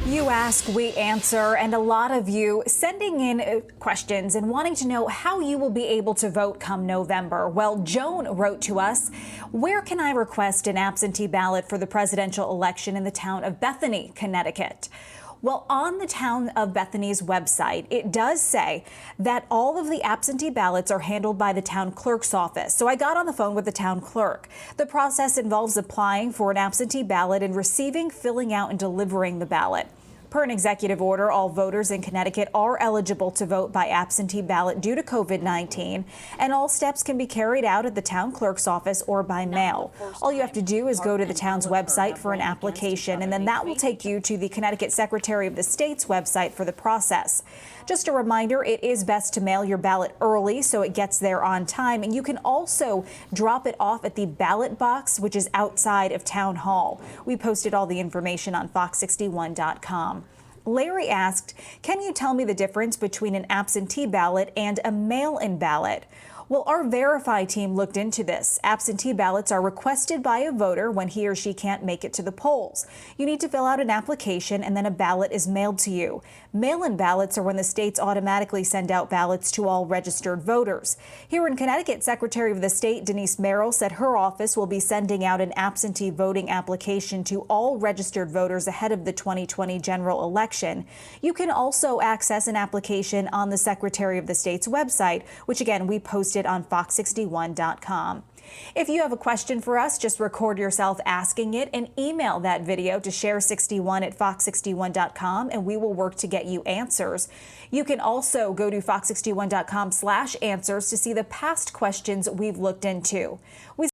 You ask, we answer, and a lot of you sending in questions and wanting to know how you will be able to vote come November. Well, Joan wrote to us, where can I request an absentee ballot for the presidential election in the town of Bethany, Connecticut? Well, on the town of Bethany's website, it does say that all of the absentee ballots are handled by the town clerk's office. So I got on the phone with the town clerk. The process involves applying for an absentee ballot and receiving, filling out, and delivering the ballot. Per an executive order, all voters in Connecticut are eligible to vote by absentee ballot due to COVID-19, and all steps can be carried out at the town clerk's office or by mail. All you have to do is go to the town's website for an application, and then that will take you to the Connecticut Secretary of the State's website for the process. Just a reminder, it is best to mail your ballot early so it gets there on time, and you can also drop it off at the ballot box, which is outside of Town Hall. We posted all the information on fox61.com. Larry asked, can you tell me the difference between an absentee ballot and a mail-in ballot? Well, our Verify team looked into this. Absentee ballots are requested by a voter when he or she can't make it to the polls. You need to fill out an application and then a ballot is mailed to you. Mail-in ballots are when the states automatically send out ballots to all registered voters. Here in Connecticut, Secretary of the State Denise Merrill said her office will be sending out an absentee voting application to all registered voters ahead of the 2020 general election. You can also access an application on the Secretary of the State's website, which again we posted on fox61.com. If you have a question for us, just record yourself asking it and email that video to share61@fox61.com and we will work to get you answers. You can also go to fox61.com/answers to see the past questions we've looked into.